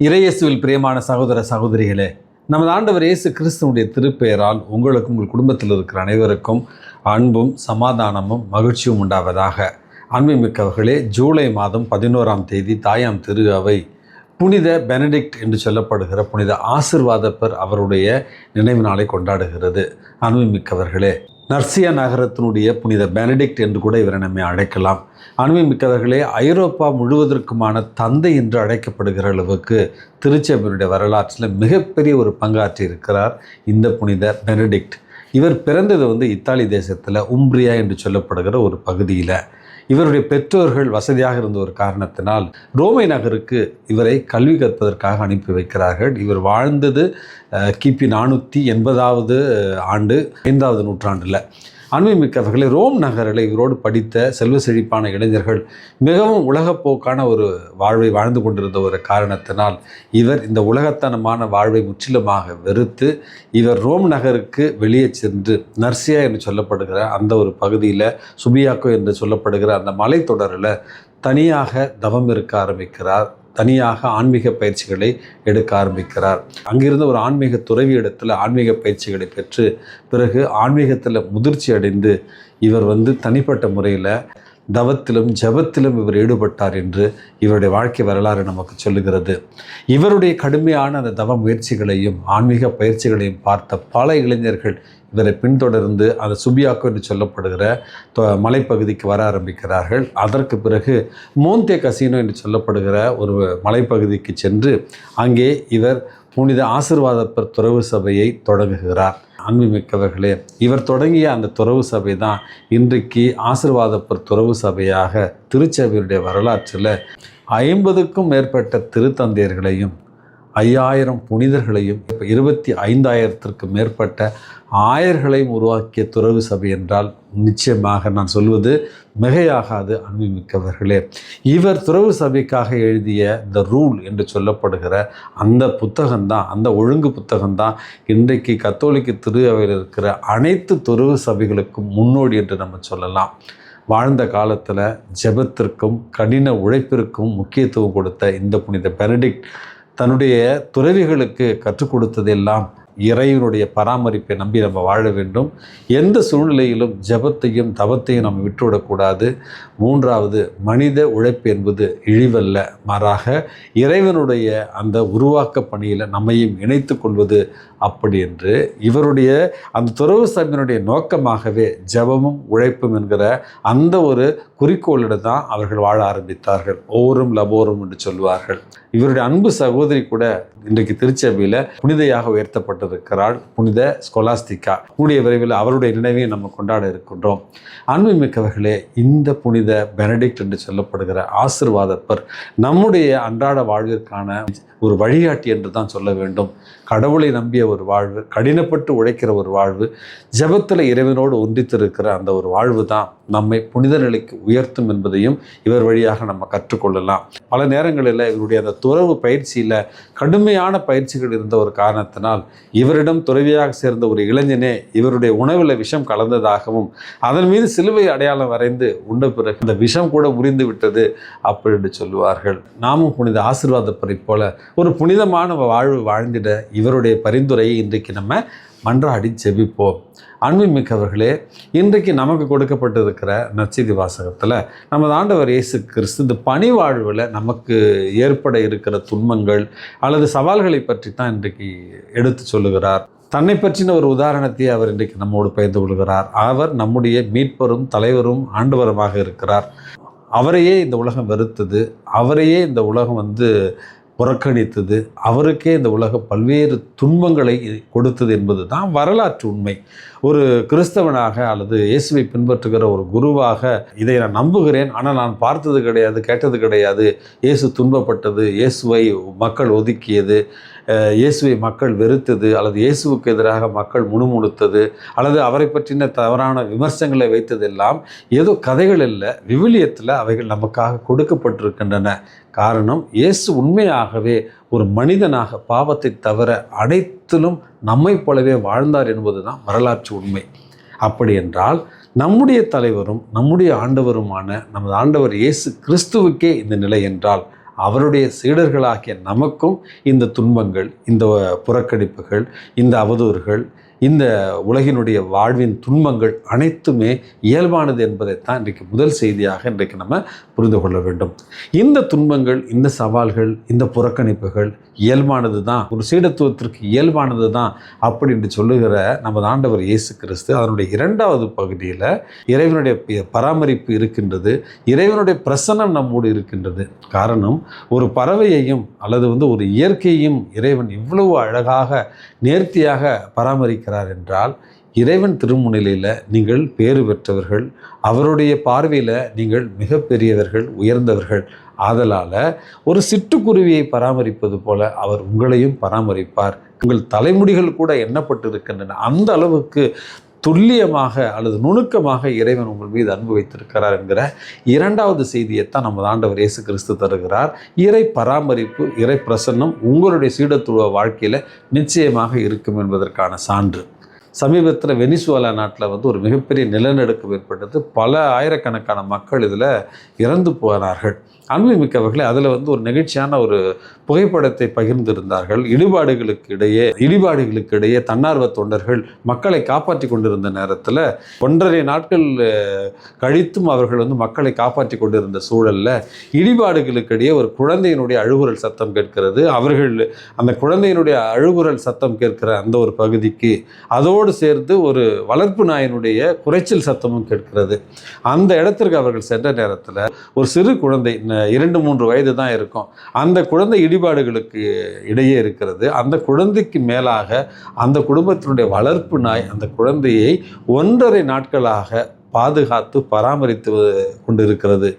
இறையேசுவில் பிரியமான சகோதர சகோதரிகளே, நமது ஆண்டவர் இயேசு கிறிஸ்துவனுடைய திருப்பெயரால் உங்களுக்கும் உங்கள் குடும்பத்தில் இருக்கிற அனைவருக்கும் அன்பும் சமாதானமும் மகிழ்ச்சியும் உண்டாவதாக. அன்புமிக்கவர்களே, ஜூலை மாதம் 11ஆம் தேதி தாயாம் திரு அவை புனித பெனடிக்ட் என்று சொல்லப்படுகிற புனித ஆசிர்வாதப்பர் அவருடைய நினைவு நாளை கொண்டாடுகிறது. அன்புமிக்கவர்களே, நர்சியா நகரத்தினுடைய புனித பெனடிக்ட் என்று கூட இவரை நம்மை அழைக்கலாம். அன்புமிக்கவர்களே, ஐரோப்பா முழுவதற்குமான தந்தை என்று அழைக்கப்படுகிற அளவுக்கு திருச்சபையினுடைய வரலாற்றில் மிகப்பெரிய ஒரு பங்காற்றி இருக்கிறார் இந்த புனித பெனடிக்ட். இவர் பிறந்தது இத்தாலி தேசத்தில் உம்ப்ரியா என்று சொல்லப்படுகிற ஒரு பகுதியில். இவருடைய பெற்றோர்கள் வசதியாக இருந்த ஒரு காரணத்தினால் ரோமை நகருக்கு இவரை கல்வி கற்பதற்காக அனுப்பி வைக்கிறார்கள். இவர் வாழ்ந்தது கிபி 480 ஆண்டு 5வது நூற்றாண்டில். அன்புமிக்கவர்களை, ரோம் நகரில் இவரோடு படித்த செல்வ செழிப்பான இளைஞர்கள் மிகவும் உலகப்போக்கான ஒரு வாழ்வை வாழ்ந்து கொண்டிருந்த ஒரு காரணத்தினால் இவர் இந்த உலகத்தனமான வாழ்வை முற்றிலுமாக வெறுத்து இவர் ரோம் நகருக்கு வெளியே சென்று நர்சியா என்று சொல்லப்படுகிற அந்த ஒரு பகுதியில், சுபியாக்கோ என்று சொல்லப்படுகிற அந்த மலைத்தொடரில் தனியாக தவம் இருக்க ஆரம்பிக்கிறார். தனியாக ஆன்மீக பயிற்சிகளை எடுக்க ஆரம்பிக்கிறார். அங்கிருந்த ஒரு ஆன்மீக துறவி இடத்துல ஆன்மீக பயிற்சிகளை பெற்று பிறகு ஆன்மீகத்தில் முதிர்ச்சி அடைந்து இவர் தனிப்பட்ட முறையில் தவத்திலும் ஜபத்திலும் இவர் ஈடுபட்டார் என்று இவருடைய வாழ்க்கை வரலாறு நமக்கு சொல்லுகிறது. இவருடைய கடுமையான அந்த தவ முயற்சிகளையும் ஆன்மீக பயிற்சிகளையும் பார்த்த பல இளைஞர்கள் இவரை பின்தொடர்ந்து அந்த சுபியாக்கோ என்று சொல்லப்படுகிற மலைப்பகுதிக்கு வர ஆரம்பிக்கிறார்கள். அதற்கு பிறகு மோந்தே கசினோ என்று சொல்லப்படுகிற ஒரு மலைப்பகுதிக்கு சென்று அங்கே இவர் புனித ஆசிர்வாதப்பர் துறவு சபையை தொடங்குகிறார். அன்புமிக்கவர்களே, இவர் தொடங்கிய அந்த துறவு சபை தான் இன்றைக்கு ஆசிர்வாதப்பர் துறவு சபையாக திருச்சபையுடைய வரலாற்றில் 50க்கும் மேற்பட்ட திருத்தந்தையர்களையும் 5000 புனிதர்களையும் 25,000த்திற்கு மேற்பட்ட ஆயர்களையும் உருவாக்கிய துறவு சபை என்றால் நிச்சயமாக நான் சொல்வது மிகையாகாது. அன்புமிக்கவர்களே, இவர் துறவு சபைக்காக எழுதிய த ரூல் என்று சொல்லப்படுகிற அந்த புத்தகம்தான், அந்த ஒழுங்கு புத்தகம்தான் இன்றைக்கு கத்தோலிக்க திரு அவையில் இருக்கிற அனைத்து துறவு சபைகளுக்கும் முன்னோடி என்று நம்ம சொல்லலாம். வாழ்ந்த காலத்தில் ஜெபத்திற்கும் கடின உழைப்பிற்கும் முக்கியத்துவம் கொடுத்த இந்த புனித பெனடிக்ட் தன்னுடைய துறவிகளுக்கு கற்றுக் கொடுத்ததெல்லாம் இறைவனுடைய பராமரிப்பை நம்பி நம்ம வாழ வேண்டும். எந்த சூழ்நிலையிலும் ஜபத்தையும் தவத்தையும் நம்ம விட்டுவிடக்கூடாது. 3வது, மனித உழைப்பு என்பது இழிவல்ல, மாறாக இறைவனுடைய அந்த உருவாக்க பணியில் நம்மையும் இணைத்து கொள்வது அப்படி என்று இவருடைய அந்த துறவு சபையினுடைய நோக்கமாகவே ஜபமும் உழைப்பும் என்கிற அந்த ஒரு குறிக்கோளிடம் தான் அவர்கள் வாழ ஆரம்பித்தார்கள். ஓரும் லபோரும் என்று சொல்வார்கள். இவருடைய அன்பு சகோதரி கூட இன்றைக்கு திருச்சபையில் புனிதையாக உயர்த்தப்பட்டிருக்கிறாள், புனித ஸ்கொலாஸ்திகா. கூடிய விரைவில் அவருடைய நினைவையும் நம்ம கொண்டாட இருக்கின்றோம். அன்புமிக்கவர்களே, இந்த புனித பெனடிக்ட் என்று சொல்லப்படுகிற ஆசிர்வாதப்பர் நம்முடைய அன்றாட வாழ்விற்கான ஒரு வழிகாட்டி என்று தான் சொல்ல வேண்டும். கடவுளை நம்பிய ஒரு வாழ்வு, கடினப்பட்டு உழைக்கிற ஒரு வாழ்வு, ஜபத்தில் இறைவனோடு ஒன்றித்திருக்கிற அந்த ஒரு வாழ்வு தான் நம்மை புனித நிலைக்கு உயர்த்தும் என்பதையும் இவர் வழியாக நம்ம கற்றுக்கொள்ளலாம். பல நேரங்களில் இவருடைய அந்த துறவு பயிற்சியில் கடுமையான பயிற்சிகள் இருந்த ஒரு காரணத்தினால் இவரிடம் துறவியாக சேர்ந்த ஒரு இளைஞனே இவருடைய உணவில் விஷம் கலந்ததாகவும் அதன் மீது சிலுவை அடையாளம் வரைந்து உண்ட பிறகு அந்த விஷம் கூட முறிந்து விட்டது அப்படி என்று சொல்லுவார்கள். நாமும் புனித ஆசிர்வாதப்பரை போல ஒரு புனிதமான வாழ்வு வாழ்ந்திட இவருடைய பரிந்துரையை இன்றைக்கு நம்ம மன்றாடி ஜெபிப்போம். அன்புமிக்கவர்களே, இன்றைக்கு நமக்கு கொடுக்கப்பட்டிருக்கிற நற்செய்தி வாசகத்தில் நமது ஆண்டவர் இயேசு கிறிஸ்து இந்த பணி வாழ்வில் நமக்கு ஏற்பட இருக்கிற துன்பங்கள் அல்லது சவால்களை பற்றி தான் இன்றைக்கு எடுத்து சொல்லுகிறார். தன்னை பற்றின ஒரு உதாரணத்தை அவர் இன்றைக்கு நம்மோடு பகிர்ந்து கொள்கிறார். அவர் நம்முடைய மீட்பரும் தலைவரும் ஆண்டவருமாக இருக்கிறார். அவரையே இந்த உலகம் வெறுத்தது, அவரையே இந்த உலகம் புறக்கணித்தது, அவருக்கே இந்த உலகம் பல்வேறு துன்பங்களை கொடுத்தது என்பது தான் வரலாற்று உண்மை. ஒரு கிறிஸ்தவனாக அல்லது இயேசுவை பின்பற்றுகிற ஒரு குருவாக இதை நான் நம்புகிறேன், ஆனால் நான் பார்த்தது கிடையாது, கேட்டது கிடையாது. இயேசு துன்பப்பட்டது, இயேசுவை மக்கள் ஒதுக்கியது, இயேசுவை மக்கள் வெறுத்தது, அல்லது இயேசுவுக்கு எதிராக மக்கள் முணுமுணுத்தது, அல்லது அவரை பற்றின தவறான விமர்சனங்களை வைத்ததெல்லாம் ஏதோ கதைகள் அல்ல, விவிலியத்தில் அவைகள் நமக்காக கொடுக்கப்பட்டிருக்கின்றன. காரணம், இயேசு உண்மையாகவே ஒரு மனிதனாக பாவத்தை தவிர அனைத்திலும் நம்மை போலவே வாழ்ந்தார் என்பது தான் வரலாற்று உண்மை. அப்படி என்றால் நம்முடைய தலைவரும் நம்முடைய ஆண்டவருமான நமது ஆண்டவர் இயேசு கிறிஸ்துவுக்கே இந்த நிலை என்றால் அவருடைய சீடர்களாகிய நமக்கும் இந்த துன்பங்கள், இந்த புறக்கணிப்புகள், இந்த அவதூறுகள், இந்த உலகினுடைய வாழ்வின் துன்பங்கள் அனைத்துமே இயல்பானது என்பதைத்தான் இன்றைக்கு முதல் செய்தியாக இன்றைக்கு நம்ம புரிந்து கொள்ள வேண்டும். இந்த துன்பங்கள், இந்த சவால்கள், இந்த புறக்கணிப்புகள் இயல்பானது தான், ஒரு சீடத்துவத்திற்கு இயல்பானது தான் அப்படி என்று சொல்லுகிற நமது ஆண்டவர் இயேசு கிறிஸ்து அதனுடைய 2வது பகுதியில் இறைவனுடைய பராமரிப்பு இருக்கின்றது, இறைவனுடைய பிரசன்னம் நம்மோடு இருக்கின்றது. காரணம், ஒரு பறவையையும் அல்லது ஒரு இயற்கையையும் இறைவன் இவ்வளவு அழகாக நேர்த்தியாக பராமரிக்கிறார் என்றால், இறைவன் திருமுன்னிலையில் நீங்கள் பேறு பெற்றவர்கள், அவருடைய பார்வையில் நீங்கள் மிகப்பெரியவர்கள், உயர்ந்தவர்கள். ஆதலால் ஒரு சிட்டுக்குருவியை பராமரிப்பது போல அவர் உங்களையும் பராமரிப்பார். உங்கள் தலைமுடிகள் கூட எண்ணப்பட்டிருக்கின்றன. அந்த அளவுக்கு துல்லியமாக அல்லது நுணுக்கமாக இறைவன் உங்கள் மீது அன்பு வைத்திருக்கிறார் என்கிற 2வது செய்தியைத்தான் நமது ஆண்டவர் இயேசு கிறிஸ்து தருகிறார். இறை பராமரிப்பு, இறை பிரசன்னம் உங்களுடைய சீடத்துவ வாழ்க்கையில் நிச்சயமாக இருக்கும் என்பதற்கான சான்று. சமீபத்தில் வெனிசுவேலா நாட்டில் ஒரு மிகப்பெரிய நிலநடுக்கம் ஏற்பட்டது. பல ஆயிரக்கணக்கான மக்கள் இதில் இறந்து போனார்கள். அன்புமிக்கவர்களே, அதில் ஒரு நெகிழ்ச்சியான ஒரு புகைப்படத்தை பகிர்ந்திருந்தார்கள். இடிபாடுகளுக்கு இடையே தன்னார்வ தொண்டர்கள் மக்களை காப்பாற்றி கொண்டிருந்த நேரத்தில் 1.5 நாட்கள் கழித்தும் அவர்கள் மக்களை காப்பாற்றி கொண்டிருந்த சூழலில் இடிபாடுகளுக்கு இடையே ஒரு குழந்தையினுடைய அழுகுரல் சத்தம் கேட்கிறது. அவர்கள் அந்த குழந்தையினுடைய அழுகுரல் சத்தம் கேட்கிற அந்த ஒரு பகுதிக்கு அதோடு சேர்த்து ஒரு வளர்ப்பு நாயினுடைய குறைச்சல் சத்தமும் கேட்கிறது. அந்த இடத்திற்கு அவர்கள் சென்ற நேரத்தில் ஒரு சிறு குழந்தை 2-3 வயது தான் இருக்கும். அந்த குழந்தை இடிபாடுகளுக்கு இடையே இருக்கிறது. அந்த குழந்தைக்கு மேலாக அந்த குடும்பத்தினுடைய வளர்ப்பு நாய் அந்த குழந்தையை 1.5 நாட்களாக பாதுகாத்து பராமரித்து கொண்டிருக்கிறது.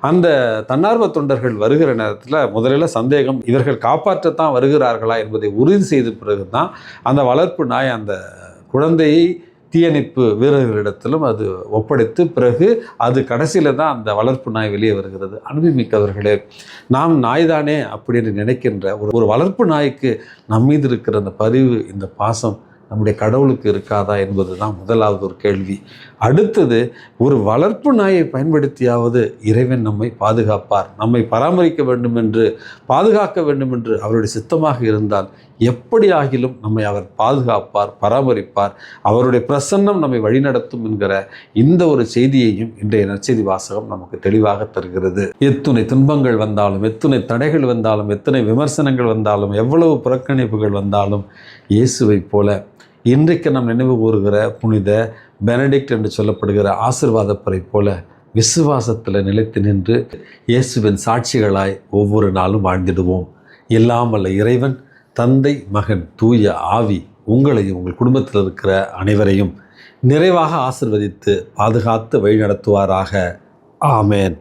அந்த தன்னார்வ தொண்டர்கள் வருகிற நேரத்தில் முதலில் சந்தேகம், இவர்கள் காப்பாற்றத்தான் வருகிறார்களா என்பதை உறுதி செய்த பிறகு தான் அந்த வளர்ப்பு நாய் அந்த குழந்தையை தீயணைப்பு வீரர்களிடத்திலும் அது ஒப்படைத்து பிறகு அது கடைசியில் தான் அந்த வளர்ப்பு நாய் வெளியே வருகிறது. அன்புமிக்கவர்களே, நாம் நாய்தானே அப்படின்னு நினைக்கின்ற ஒரு வளர்ப்பு நாய்க்கு நம் மீது இருக்கிற அந்த பரிவு, இந்த பாசம் நம்முடைய கடவுளுக்கு இருக்காதா என்பது தான் முதலாவது ஒரு கேள்வி. அடுத்தது, ஒரு வளர்ப்பு நாயை பயன்படுத்தியாவது இறைவன் நம்மை பாதுகாப்பார், நம்மை பராமரிக்க வேண்டும் என்று, பாதுகாக்க வேண்டும் என்று அவருடைய சித்தமாக இருந்தால் எப்படி ஆகிலும் நம்மை அவர் பாதுகாப்பார், பராமரிப்பார், அவருடைய பிரசன்னம் நம்மை வழிநடத்தும் என்கிற இந்த ஒரு செய்தியையும் இன்றைய நற்செய்தி வாசகம் நமக்கு தெளிவாக தருகிறது. எத்துணை துன்பங்கள் வந்தாலும், எத்துணை தடைகள் வந்தாலும், எத்தனை விமர்சனங்கள் வந்தாலும், எவ்வளவு புறக்கணிப்புகள் வந்தாலும், இயேசுவை போல இன்றைக்கு நாம் நினைவு கூறுகிற புனித பெனடிக்ட் என்று சொல்லப்படுகிற ஆசீர்வாதப்பரை போல விசுவாசத்தில் நிலைத்து நின்று இயேசுவின் சாட்சிகளாய் ஒவ்வொரு நாளும் வாழ்ந்திடுவோம். எல்லாம் வல்ல இறைவன், தந்தை, மகன், தூய ஆவி உங்களையும் உங்கள் குடும்பத்தில் இருக்கிற அனைவரையும் நிறைவாக ஆசீர்வதித்து பாதுகாத்து வழிநடத்துவாராக. ஆமேன்.